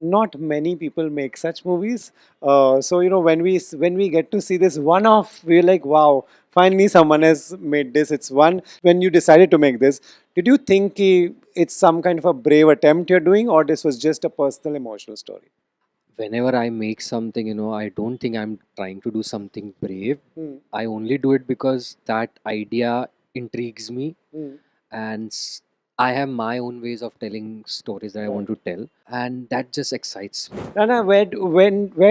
not many people make such movies. So when we get to see this one-off, we're like, wow, finally someone has made this. It's one. When you decided to make this, did you think it's some kind of a brave attempt you're doing, or this was just a personal emotional story? Whenever I make something, I don't think I'm trying to do something brave. Hmm. I only do it because that idea intrigues me, Hmm. and I have my own ways of telling stories that I Right. want to tell, and that just excites me. Rana, where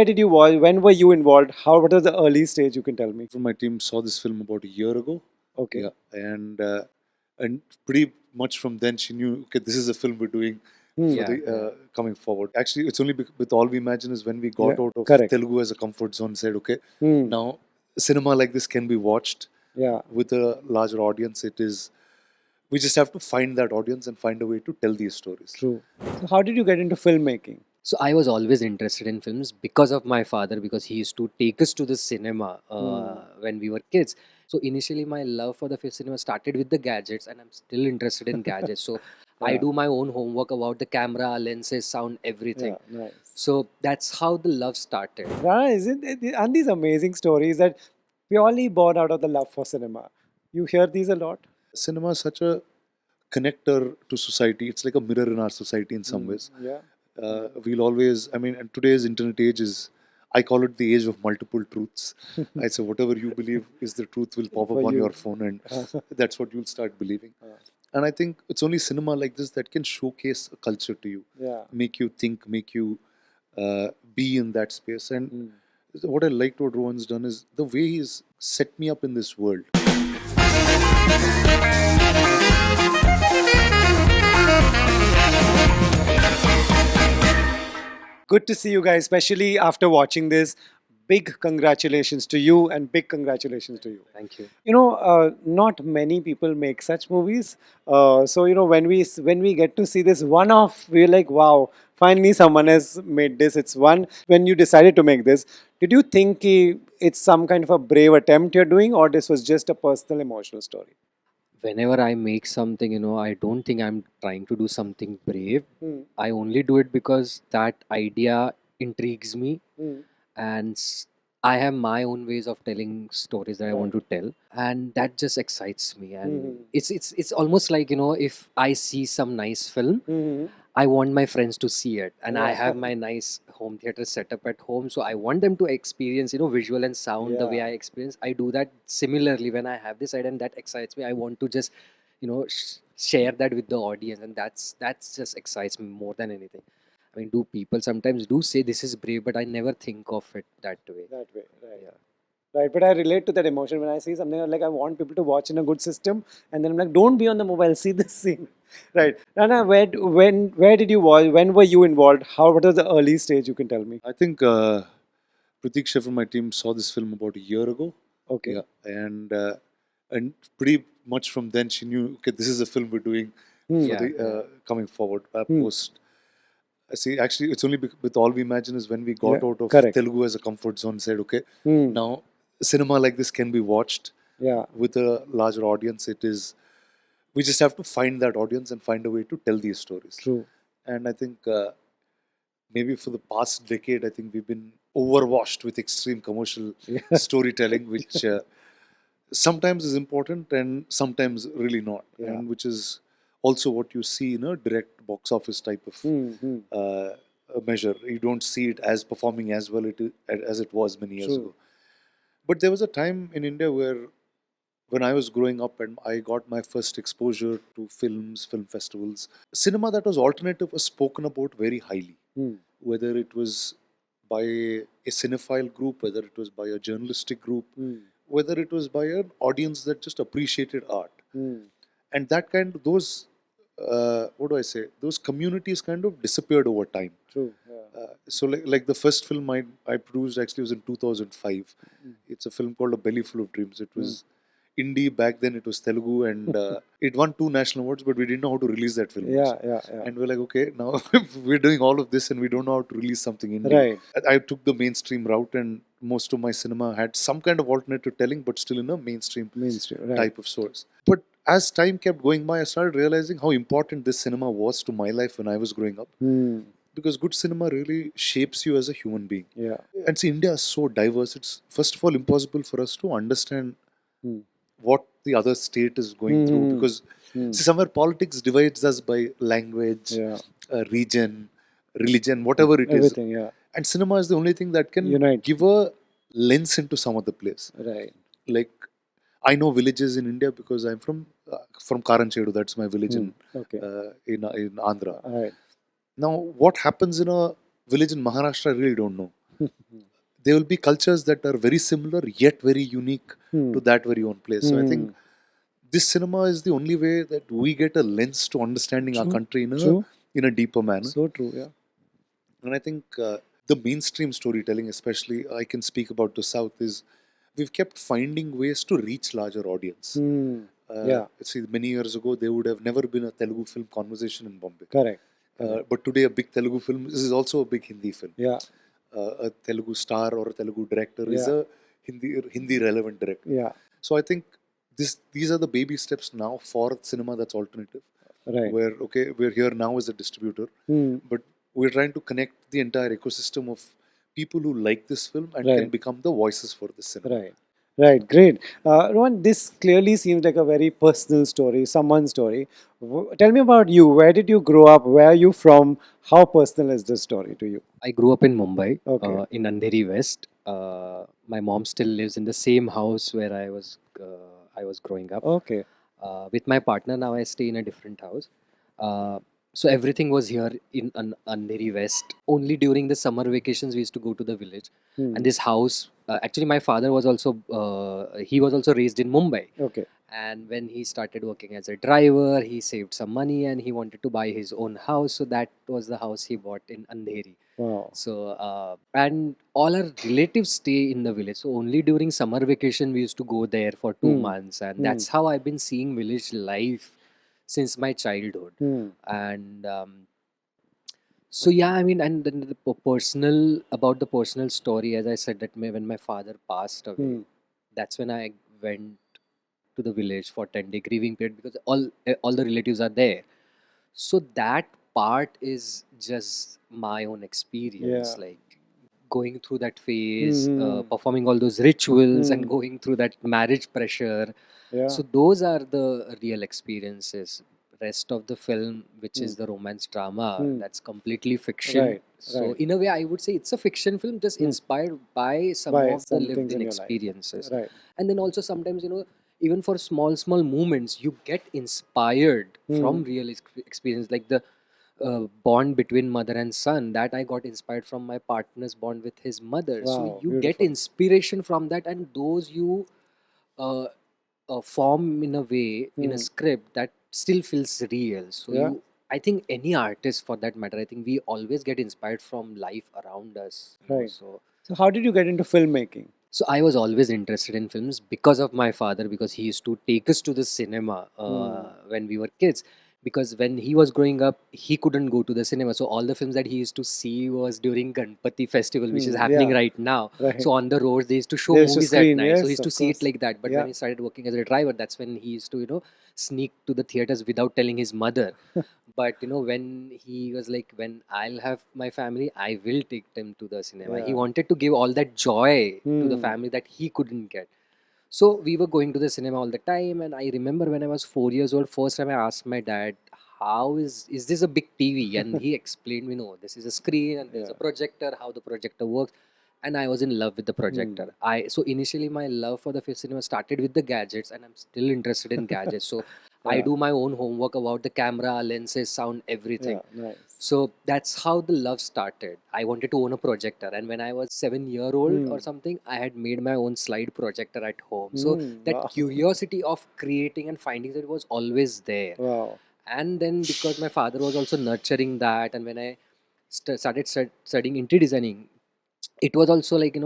did you watch? When were you involved? What was the early stage? You can tell me. From my team saw this film about a year ago. Okay. Yeah, and pretty much from then she knew, okay, this is a film we're doing Hmm. for Yeah, the coming forward. Actually, it's only with All We Imagine is when we Yeah. got out of Correct. Telugu as a comfort zone, said, okay, Hmm. now cinema like this can be watched Yeah. with a larger audience. We just have to find that audience and find a way to tell these stories. True. So how did you get into filmmaking? so I was always interested in films because of my father, because he used to take us to the cinema Hmm. when we were kids. So initially my love for the film cinema started with the gadgets, and I'm still interested in gadgets. So I Yeah. do my own homework about the camera, lenses, sound, Yeah. everything. Nice. So that's how the love started. Rana, aren't these amazing stories that purely born out of the love for cinema? You hear these a lot. Cinema is such a connector to society. It's like a mirror in our society in some Hmm. ways. Yeah. We'll always, I mean, and today's internet age is, I call it the age of multiple truths. I say whatever you believe is the truth will pop For up on your you. phone, and that's what you'll start believing. And I think it's only cinema like this that can showcase a culture to you, Yeah. make you think, make you be in that space. And Hmm. what I liked what Rohan's done is the way he's set me up in this world. Good to see you guys, especially after watching this. Big congratulations to you and big congratulations to you. Thank you. Not many people make such movies. So when we get to see this one-off, we're like, wow, finally someone has made this. It's one. When you decided to make this, did you think it's some kind of a brave attempt you're doing, or this was just a personal emotional story? Whenever I make something, I don't think I'm trying to do something brave. Hmm. I only do it because that idea intrigues me, Hmm. and I have my own ways of telling stories that I want Right. to tell, and that just excites me. And Hmm. it's almost like, if I see some nice film, Hmm. I want my friends to see it, and I Yeah. have my nice home theater set up at home, so I want them to experience, visual and sound the way Yeah. I experience. I do that similarly when I have this idea, and that excites me. I want to just, share that with the audience, and that's just excites me more than anything. I mean, do people sometimes do say this is brave, but I never think of it that way. That way. Right. Yeah. Right, but I relate to that emotion when I see something like I want people to watch in a good system, and then I'm like, don't be on the mobile, see this scene. Right, Rana, where did you watch? When were you involved? What was the early stage? You can tell me. I think Pratik from my team saw this film about a year ago. Okay. Yeah, and pretty much from then she knew, okay, this is a film we're doing Hmm. for Yeah, the yeah. coming forward Hmm. post. I see. Actually, it's only with All We Imagine is when we Yeah. got out of Correct. Telugu as a comfort zone, said, okay, Hmm. now cinema like this can be watched Yeah. with a larger audience. We just have to find that audience and find a way to tell these stories. True. And I think maybe for the past decade, I think we've been overwashed with extreme commercial Yeah. storytelling, which sometimes is important and sometimes really not, Yeah. and which is also what you see in a direct box office type of Hmm. Hmm. a measure. You don't see it as performing as well as it was many years True. ago. But there was a time in India where, when I was growing up and I got my first exposure to films, film festivals, cinema that was alternative was spoken about very highly. Hmm. Whether it was by a cinephile group, whether it was by a journalistic group, Hmm. whether it was by an audience that just appreciated art. Hmm. And that those, what do I say, those communities kind of disappeared over time. True. Yeah. So like the first film I produced actually was in 2005. Hmm. It's a film called A Belly Full of Dreams. It Hmm. was indie back then. It was Telugu, and it won 2 national awards, but we didn't know how to release that film Yeah. also. Yeah. Yeah. And we're like, okay, now we're doing all of this and we don't know how to release something indie. Right. I took the mainstream route, and most of my cinema had some kind of alternative telling, but still in a mainstream Mainstream. Right. type of source. But as time kept going by, I started realizing how important this cinema was to my life when I was growing up. Hmm. because good cinema really shapes you as a human being. Yeah. And see, India is so diverse. It's first of all impossible for us to understand Hmm. what the other state is going through, Hmm. because Hmm. see, somewhere politics divides us by language, Yeah. region, religion, whatever it is. Everything. Yeah. And cinema is the only thing that can Unite. give a lens into some of the place. Right. Like, I know villages in India because I'm from Karanchedu. That's my village Hmm. Okay. in Andhra. Right. Now, what happens in a village in Maharashtra, I really don't know. There will be cultures that are very similar yet very unique Hmm. to that very own place. So I Hmm. think this cinema is the only way that we get a lens to understanding our True. country True. in a deeper manner. So true. Yeah. And I think the mainstream storytelling, especially, I can speak about the South, is we've kept finding ways to reach larger audience. Hmm. Yeah. See, many years ago, there would have never been a Telugu film conversation in Bombay. Correct. Correct. But today, a big Telugu film is also a big Hindi film. Yeah. A Telugu star or a Telugu director is Yeah. a Hindi relevant director. Yeah. So I think these are the baby steps now for cinema that's alternative. Right. Where okay, we're here now as a distributor, Hmm. but we're trying to connect the entire ecosystem of people who like this film and can Right. become the voices for this cinema. Right. Right. Great. Rohan, this clearly seems like a very personal story, someone's story. Tell me about you. Where did you grow up? Where are you from? How personal is this story to you? I grew up in Mumbai, Okay. in Andheri West. My mom still lives in the same house where I was growing up. Okay. With my partner now, I stay in a different house. Uh, so everything was here in Andheri West. Only during the summer vacations we used to go to the village. Hmm. And this house, actually, my father was also he was also raised in Mumbai. Okay. And when he started working as a driver, he saved some money and he wanted to buy his own house. So that was the house he bought in Andheri. Wow. So, and all our relatives stay in the village. So, only during summer vacation, we used to go there for 2 months. And Hmm. that's how I've been seeing village life since my childhood. Hmm. And so, yeah, I mean, and then the personal, about the personal story, as I said, that when my father passed away, Hmm. that's when I went to the village for 10-day grieving period because all the relatives are there. So that part is just my own experience, Yeah. like going through that phase, Hmm. performing all those rituals, and Hmm. going through that marriage pressure. Yeah. So those are the real experiences. Rest of the film, which Hmm. is the romance drama, Hmm. that's completely fiction. Right. So Right. in a way, I would say it's a fiction film, just Hmm. inspired by some By of the some things lived-in in your life. experiences. Right. And then also sometimes, even for small moments, you get inspired Hmm. from real experience, like the bond between mother and son, that I got inspired from my partner's bond with his mother. So Wow. you get Beautiful. inspiration from that, and those you uh, form in a way in a Hmm. script that still feels real. So Yeah. I think any artist for that matter, I think we always get inspired from life around us. Right. So So, how did you get into filmmaking? so I was always interested in films because of my father, because he used to take us to the cinema Hmm. when we were kids. Because when he was growing up, he couldn't go to the cinema. So all the films that he used to see was during Ganpati festival, which is Hmm. happening Yeah. right now. Right. So on the roads, they used to show There's to movies at screen. night. So he Yes, used to of see it course. like that. But when Yeah. he started working as a driver, that's when he used to, sneak to the theaters without telling his mother. But when he was like, when I'll have my family, I will take them to the cinema. He Yeah. wanted to give all that joy to the Hmm. family that he couldn't get. So we were going to the cinema all the time, and I remember when I was 4 years old, first time I asked my dad, "How is this a big TV?" And he explained me, "No, this is a screen and there's Yeah. a projector. How the projector works." And I was in love with the Hmm. projector. So initially my love for the film cinema started with the gadgets, and I'm still interested in gadgets. So I Yeah. do my own homework about the camera, lenses, sound, everything. Yeah. Nice. So that's how the love started. I wanted to own a projector, and when I was 7 year old Hmm. or something, I had made my own slide projector at home. So Hmm. that Wow. curiosity of creating and finding it was always there. Wow. And then because my father was also nurturing that, and when I started studying interior designing, it was also like,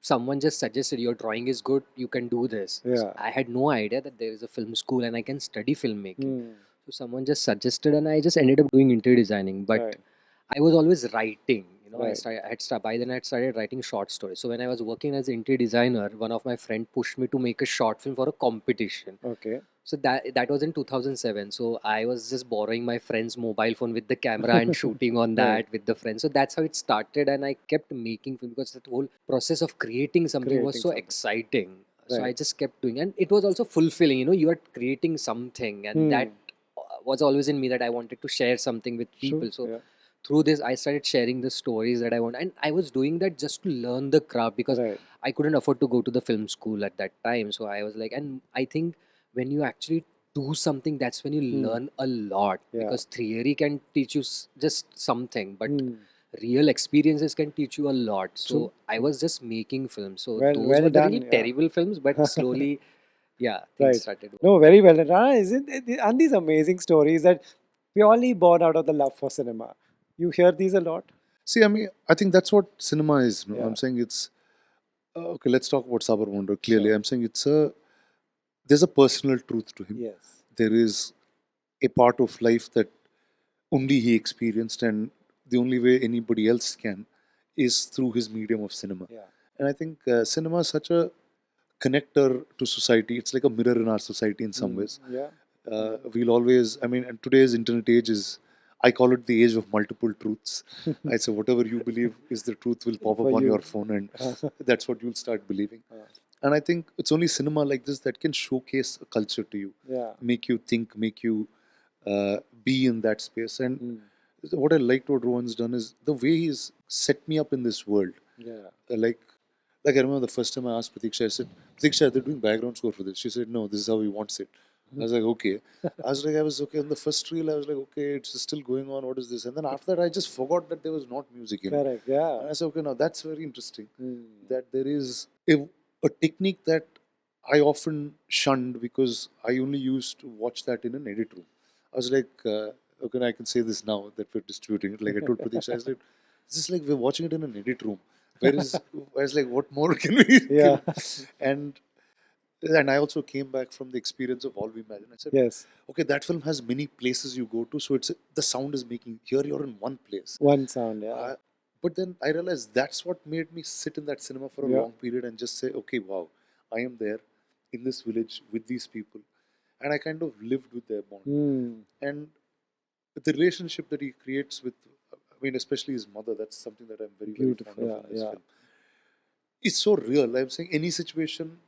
someone just suggested your drawing is good, you can do this. So Yeah. I had no idea that there is a film school and I can study filmmaking. Hmm. So someone just suggested, and I just ended up doing interior designing. But Right. I was always writing. know, Right. by then I had started writing short stories. So when I was working as an interior designer, one of my friend pushed me to make a short film for a competition. Okay. So that was in 2007. So I was just borrowing my friend's mobile phone with the camera and shooting on Right. that with the friends. So that's how it started, and I kept making film because that whole process of creating something was Creating so something. exciting. So I Right. just kept doing, and it was also fulfilling. You know, you are creating something, and Hmm. that was always in me that I wanted to share something with True. people. So Yeah. through this I started sharing the stories that I want, and I was doing that just to learn the craft because Right. I couldn't afford to go to the film school at that time. So I was like, and I think when you actually do something, that's when you Hmm. learn a lot, Yeah. because theory can teach you just something, but Hmm. real experiences can teach you a lot. So True. I was just making films. So Well, those well were the really done. Yeah. terrible films, but slowly, yeah, things Right. started No, working. very well done. Rana, aren't these amazing stories that purely born out of the love for cinema? You hear these a lot. See, I mean, I think that's what cinema is. No? Yeah. I'm saying it's okay. Let's talk about Sabar Bonda. Clearly, Sure. I'm saying there's a personal truth to him. Yes. There is a part of life that only he experienced, and the only way anybody else can is through his medium of cinema. Yeah. And I think cinema is such a connector to society. It's like a mirror in our society in some Hmm. ways. Yeah. We'll always, I mean, and today's internet age is, I call it the age of multiple truths. I say whatever you believe is the truth will pop For up on your you. phone, and that's what you'll start believing. Uh, And I think it's only cinema like this that can showcase a culture to you, yeah. make you think, make you be in that space. And Hmm. what I liked what Rohan's done is the way he's set me up in this world. Yeah. Uh, like, like I remember the first time I asked Pratiksha, I said, Pratiksha, they're doing background score for this. She said, no, this is how he wants it. I was like, okay. I was okay. On the first reel, I was like, okay, it's still going on. What is this? And then after that, I just forgot that there was not music in it. Correct. Yeah. And I said, okay, now that's very interesting. Hmm. That there is a technique that I often shunned because I only used to watch that in an edit room. I was like, okay, I can say this now that we're distributing it. Like I told Pratiksha, I was like, this is like we're watching it in an edit room. I was like, what more can we? Yeah. And and I also came back from the experience of All We Imagine. I said, Yes. okay, that film has many places you go to, so it's the sound is making. Here you're in one place. One sound. Yeah. But then I realized that's what made me sit in that cinema for a Yeah. long period and just say, okay, wow, I am there in this village with these people, and I kind of lived with their bond. Hmm. And the relationship that he creates with, I mean, especially his mother, that's something that I'm very, very fond Beautiful. of Yeah. in this Yeah. film. It's so real. I'm saying any situation,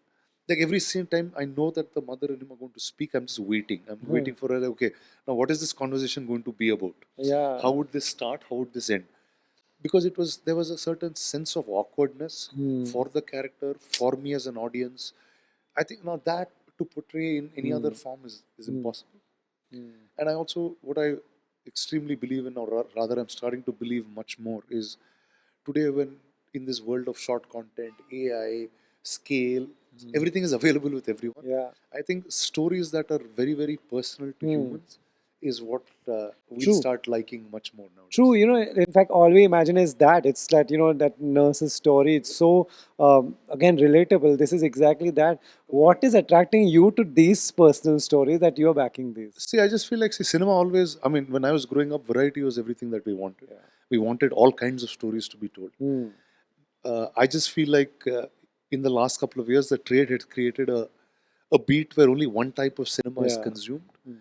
like every same time, I know that the mother and him are going to speak. I'm just waiting. I'm waiting for her. Like, okay, now what is this conversation going to be about? Yeah. How would this start? How would this end? Because there was a certain sense of awkwardness Hmm. for the character, for me as an audience. I think now that to portray in any other Hmm. form is Hmm. impossible. Hmm. And I also, what I extremely believe in, or rather I'm starting to believe much more, is today when in this world of short content, AI, scale, everything is available with everyone. Yeah. I think stories that are very, very personal to Hmm. humans is what we'll True. start liking much more True, nowadays. in fact, all we imagine is that it's that, that nurse's story. It's so, again, relatable. This is exactly that. What is attracting you to these personal stories that you're backing these? See, I just feel like, see, cinema always, I mean, when I was growing up, variety was everything that we wanted. Yeah. We wanted all kinds of stories to be told. Hmm. I just feel like in the last couple of years, the trade had created a beat where only one type of cinema is Yeah. consumed, Hmm.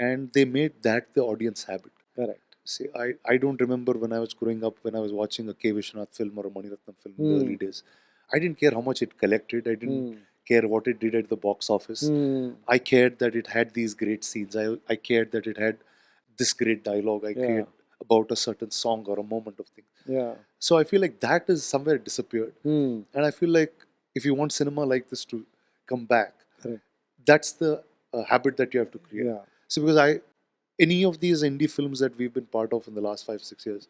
and they made that the audience habit. Correct. See, I don't remember when I was growing up, when I was watching a K. Vishwanath film or a Maniratnam film in the Hmm. early days. I didn't care how much it collected. I didn't Hmm. care what it did at the box office. Hmm. I cared that it had these great scenes. I cared that it had this great dialogue. I Yeah. cared about a certain song or a moment of thing. Yeah. So I feel like that is somewhere disappeared. Hmm. And I feel like if you want cinema like this to come back, Correct. that's the habit that you have to create. Yeah. So because any of these indie films that we've been part of in the last 5 6 years,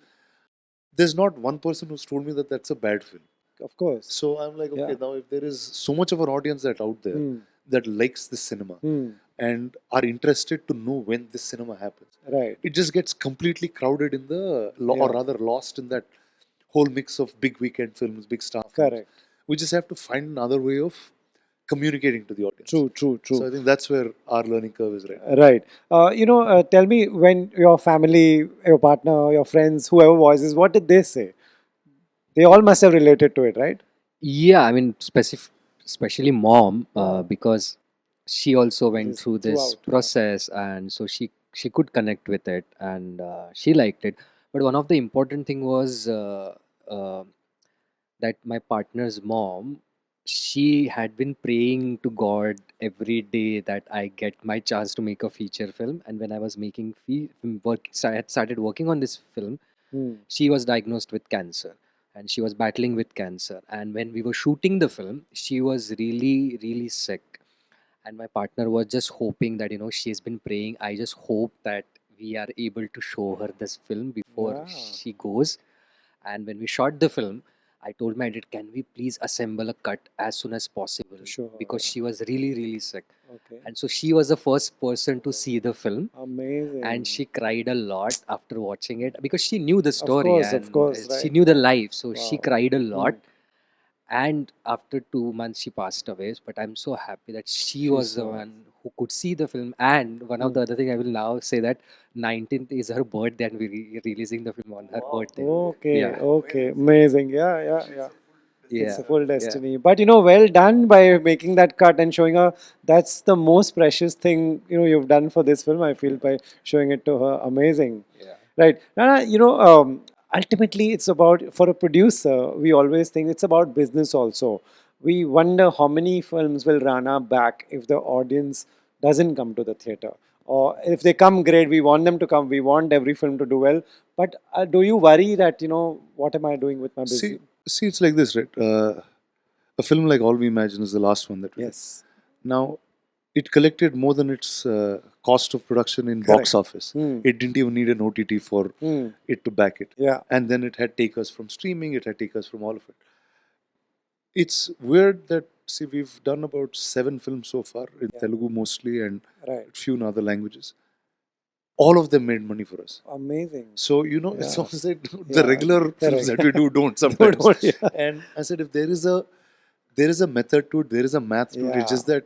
there's not one person who's told me that that's a bad film. Of course. So I'm like, Yeah. okay, now if there is so much of an audience that out there Hmm. that likes this cinema Hmm. and are interested to know when this cinema happens, Right. it just gets completely crowded in the, or Yeah. rather lost in that whole mix of big weekend films, big star films. Correct. We just have to find another way of communicating to the audience. True. True. So True. I think that's where our learning curve is right now. Right. Tell me, when your family, your partner, your friends, whoever voices, what did they say? They all must have related to it, right? Yeah, I mean, especially mom, because she also It went is through this throughout. Yeah. process, and so she could connect with it, and she liked it. But one of the important thing was uh, that my partner's mom, she had been praying to God every day that I get my chance to make a feature film. And when I was making I had started working on this film, Hmm. she was diagnosed with cancer, and she was battling with cancer. And when we were shooting the film, she was really, really sick. And my partner was just hoping that, she's been praying. I just hope that we are able to show her this film before Yeah. she goes. And when we shot the film, I told my editor, can we please assemble a cut as soon as possible? Sure. Because she was really, really sick. Okay. And so she was the first person to see the film, and Amazing. she cried a lot after watching it because she knew the Of story course, of and course, she right. knew the life. So she Wow. cried a lot. Hmm. And after 2 months, she passed away. But I'm so happy that she She was the saw. one who could see the film. And one of Hmm. the other thing I will now say that 19th is her birthday, and we're releasing the film on her birthday. Okay, Yeah, okay, amazing. Yeah, yeah, yeah. It's yeah, a full yeah. destiny. But well done by making that cut and showing her. That's the most precious thing you've done for this film. I feel by showing it to her. Amazing. Yeah. Right. Nana, ultimately it's about, for a producer, we always think it's about business also. We wonder how many films will Rana back if the audience doesn't come to the theater. Or if they come, great, we want them to come. We want every film to do well. But do you worry that, what am I doing with my See, business? see, it's like this, right? A film like All We Imagine is the last one that we did. Yes, Now, it collected more than its cost of production in box correct. office. Hmm. It didn't even need an OTT for Hmm. it to back it. Yeah, And then it had takers from streaming, it had takers from all of it. It's weird that, see, we've done about 7 films so far in yeah, Telugu mostly and right. a few in other languages. All of them made money for us. Amazing. So, it's Yeah, almost like the yeah, regular films correct. that we do don't Don't, sometimes. don't, yeah. And I said, if there is a method to it, there is a math to it. It's Yeah, just that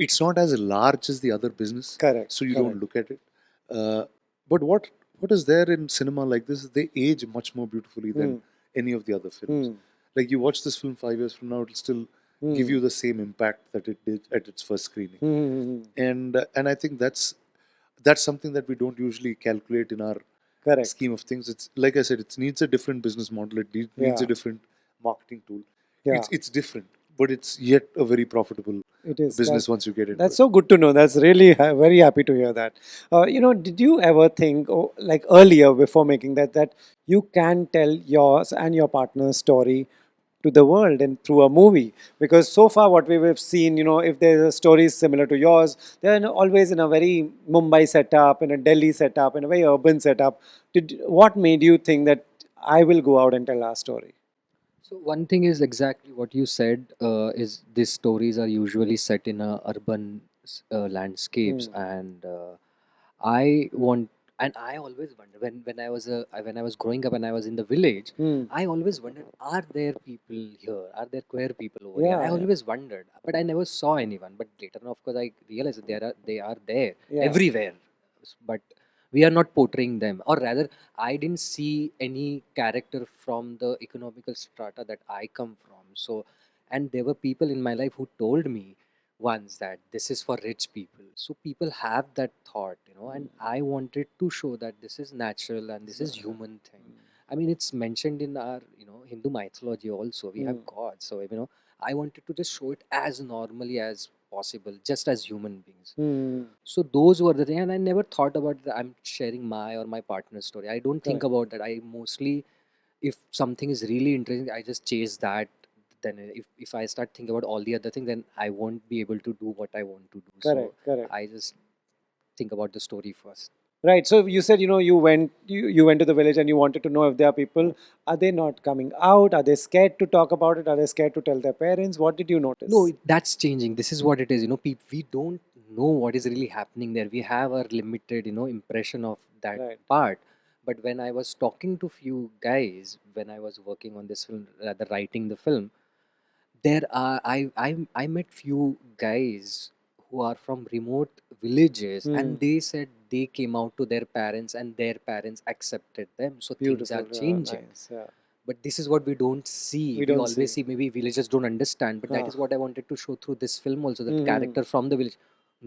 it's not as large as the other business, correct, so you don't correct. look at it. But what is there in cinema like this is they age much more beautifully than Hmm. any of the other films. Hmm. Like you watch this film 5 years from now, it'll still give Hmm. you the same impact that it did at its first screening. Hmm. And I think that's something that we don't usually calculate in our Correct. scheme of things. It's like I said, it needs a different business model. It needs a Yeah, different marketing tool. yeah. It's different, but it's yet a very profitable It is that. business once you get into That's it. so good to know. That's really very happy to hear that. Did you ever think, like earlier before making that you can tell yours and your partner's story to the world and through a movie? Because so far, what we've seen, if there's a story similar to yours, they're always in a very Mumbai setup, in a Delhi setup, in a very urban setup. What made you think that I will go out and tell our story? So one thing is exactly what you said. Is these stories are usually set in urban landscapes, Hmm. and I want, and I always wonder when I was growing up and I was in the village, Hmm. I always wondered, are there people here? Are there queer people over here? I Yeah, yeah, always wondered, but I never saw anyone. But later on, of course, I realized that they are there yeah. everywhere, but we are not portraying them, or rather, I didn't see any character from the economical strata that I come from. So, and there were people in my life who told me once that this is for rich people. So people have that thought, and I wanted to show that this is natural and this is human thing. I mean, it's mentioned in our, Hindu mythology also. We Hmm. have gods. So, I wanted to just show it as normally as possible, just as human beings. Hmm. So those were the things, and I never thought about that I'm sharing my or my partner's story. I don't think Correct. about that. I mostly, if something is really interesting, I just chase that. Then if I start thinking about all the other things, then I won't be able to do what I want to do. So Correct. Correct. I just think about the story first. Right. So you said, you went to the village and you wanted to know if there are people. Are they not coming out? Are they scared to talk about it? Are they scared to tell their parents? What did you No, notice? that's changing. This is what it is. We don't know what is really happening there. We have a limited, impression of that Right. part. But when I was talking to few guys, when I was working on this film, rather writing the film, there are I met few guys who are from remote villages, Hmm. and they said they came out to their parents and their parents accepted them. So things are Beautiful. changing. Nice. Yeah. but this is what we don't see. We We don't always see. see maybe villagers don't understand, but that Ah. is what I wanted to show through this film also. That Mhm. character from the village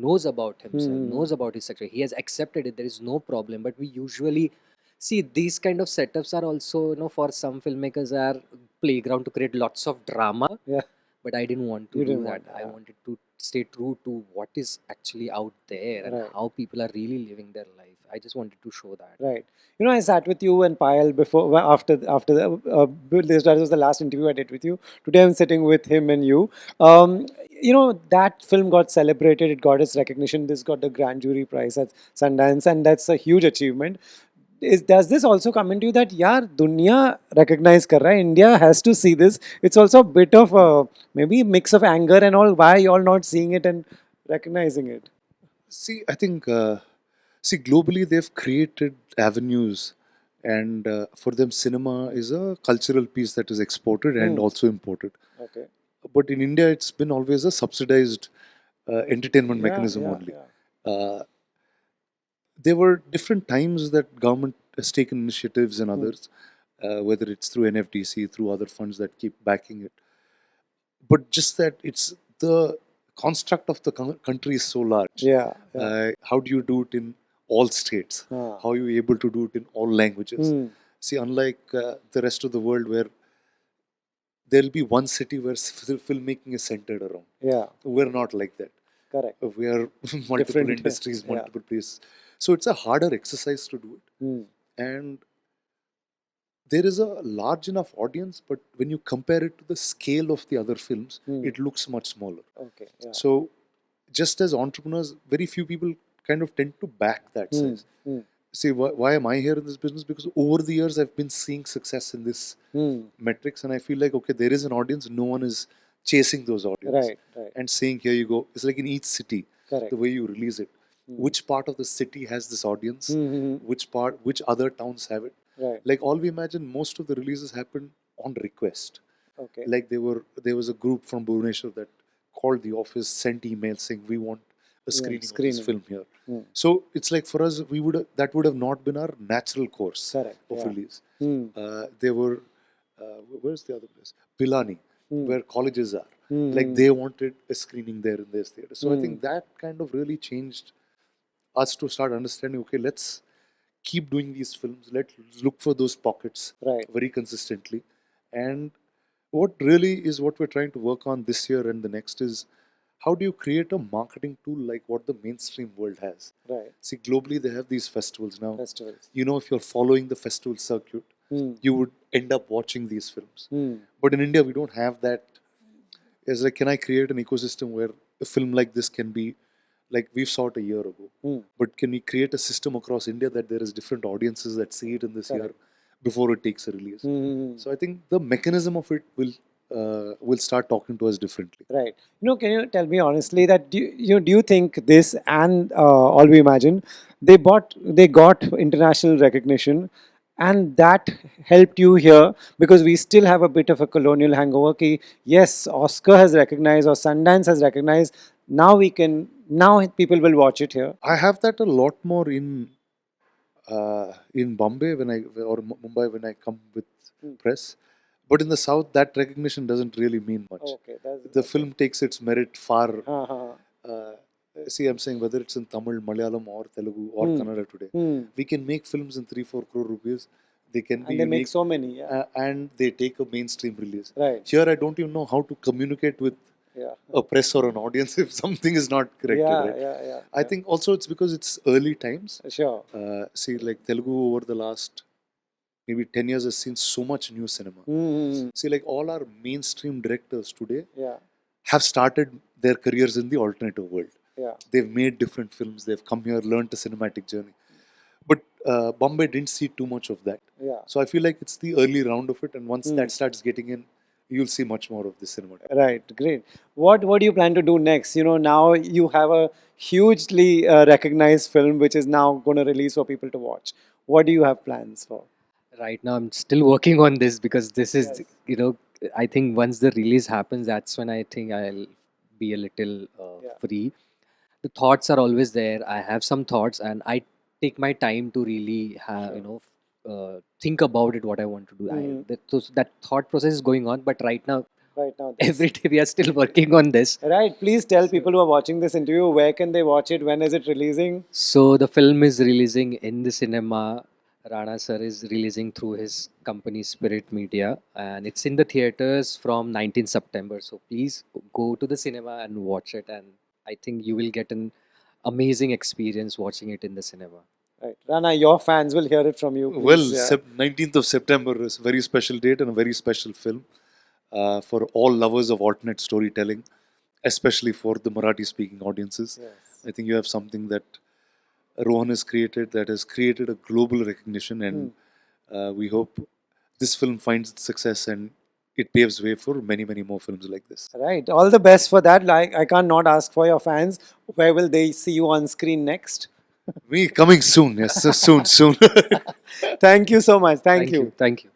knows about himself, Mhm. knows about his sexuality. He has accepted it. There is no problem. But we usually see these kind of setups are also, for some filmmakers are playground to create lots of drama. Yeah. But I didn't want to You do didn't that. want. I wanted to stay true to what is actually out there and Right. how people are really living their life. I just wanted to show that. Right. I sat with you and Payal before, after the that was the last interview I did with you. Today I'm sitting with him and you. That film got celebrated. It got its recognition. This got the grand jury prize at Sundance, and that's a huge achievement. Does this also come into you that yeah, dunya recognize kar raha hai, India has to see this? It's also a bit of a maybe mix of anger and all. Why you all not seeing it and recognizing it? See, I think, globally they've created avenues, and for them, cinema is a cultural piece that is exported and Hmm. also imported. Okay. But in India, it's been always a subsidized entertainment Yeah. mechanism Yeah. only. Yeah. Uh, there were different times that government has taken initiatives and Hmm. others, whether it's through NFDC, through other funds that keep backing it. But just that it's the construct of the country is so large. Yeah. Yeah. How do you do it in all states? Ah. How are you able to do it in all languages? Hmm. See, unlike the rest of the world where there'll be one city where filmmaking is centered around. Yeah. We're not like that. Correct. We are multiple Different. industries, Yeah. multiple places. So it's a harder exercise to do it. Hmm. And there is a large enough audience, but when you compare it to the scale of the other films, Hmm. it looks much smaller. Okay. Yeah. So, just as entrepreneurs, very few people kind of tend to back that Hmm. size. Hmm. See, why am I here in this business? Because over the years, I've been seeing success in this Hmm. metrics, and I feel like, okay, there is an audience, no one is chasing those audience Right. Right. and saying, here you go. It's like in each city, Correct. the way you release it. Which part of the city has this audience? Hmm. Hmm. Which other towns have it? Right. Like all we imagine, most of the releases happen on request. Okay. Like there was a group from Bhubaneswar that called the office, sent emails saying we want a Yeah, screening of this screening. film here. Hmm. So it's like for us, that would have not been our natural course Correct. of Yeah. release. Hmm. There were where's the other place? Pilani, Hmm. where colleges are. Hmm. Like they wanted a screening there in this theater. So I Hmm. think that kind of really changed us to start understanding. Okay, let's keep doing these films. Let's look for those pockets Right. very consistently. And what really is what we're trying to work on this year and the next is how do you create a marketing tool like what the mainstream world has? Right. See, globally they have these festivals now. Festivals. If you're following the festival circuit, Hmm. you would end up watching these films. Hmm. But in India, we don't have that. It's like, can I create an ecosystem where a film like this can be like we've saw it a year ago, Hmm. but can we create a system across India that there is different audiences that see it in this year Correct. before it takes a release? Hmm. So I think the mechanism of it will start talking to us differently. Right. Can you tell me honestly that do you think this and All We Imagine, they got international recognition, and that helped you here because we still have a bit of a colonial hangover. Ki, yes, Oscar has recognized or Sundance has recognized. Now people will watch it here. I have that a lot more in Bombay or Mumbai when I come with Hmm. press, but in the South that recognition doesn't really mean much. Okay, that's The film takes its merit far. uh-huh. Uh, See, I'm saying whether it's in Tamil, Malayalam, or Telugu or Hmm. Kannada today, Hmm. we can make films in 3-4 crore rupees. They can be And they make unique, so many. Yeah. and they take a mainstream release. Right. Here, I don't even know how to communicate with Yeah. a press or an audience if something is not corrected. Yeah. Right? Yeah. Yeah. I think also it's because it's early times. Sure. See, like Telugu over the last maybe 10 years has seen so much new cinema. Hmm. See, like all our mainstream directors today Yeah. have started their careers in the alternative world. Yeah. They've made different films. They've come here, learned a cinematic journey. But Bombay didn't see too much of that. Yeah. So I feel like it's the early round of it, and once Hmm. that starts getting in, you'll see much more of this cinema. Right, great. What do you plan to do next? Now you have a hugely recognized film which is now going to release for people to watch. What do you have plans for? Right now, I'm still working on this because this is, Yes. I think once the release happens, that's when I think I'll be a little Yeah. free. The thoughts are always there. I have some thoughts, and I take my time to really have, Sure. think about it what I want to do. Mhm. That thought process is going on, but right now, Right now, this. every day we are still working on this. Right. Please tell people who are watching this interview where can they watch it? When is it releasing? So the film is releasing in the cinema. Rana sir is releasing through his company Spirit Media, and it's in the theaters from 19th September. So please go to the cinema and watch it, and I think you will get an amazing experience watching it in the cinema. Right. Rana, your fans will hear it from you. Well, Please. Yeah. 19th of September is a very special date and a very special film for all lovers of alternate storytelling, especially for the Marathi speaking audiences. Yes. I think you have something that Rohan has created that has created a global recognition, and we hope this film finds its success and it paves way for many, many more films like this. Right. All the best for that. Like, I can't not ask for your fans. Where will they see you on screen next? We coming soon, yes, so soon. Thank you so much. Thank you. Thank you.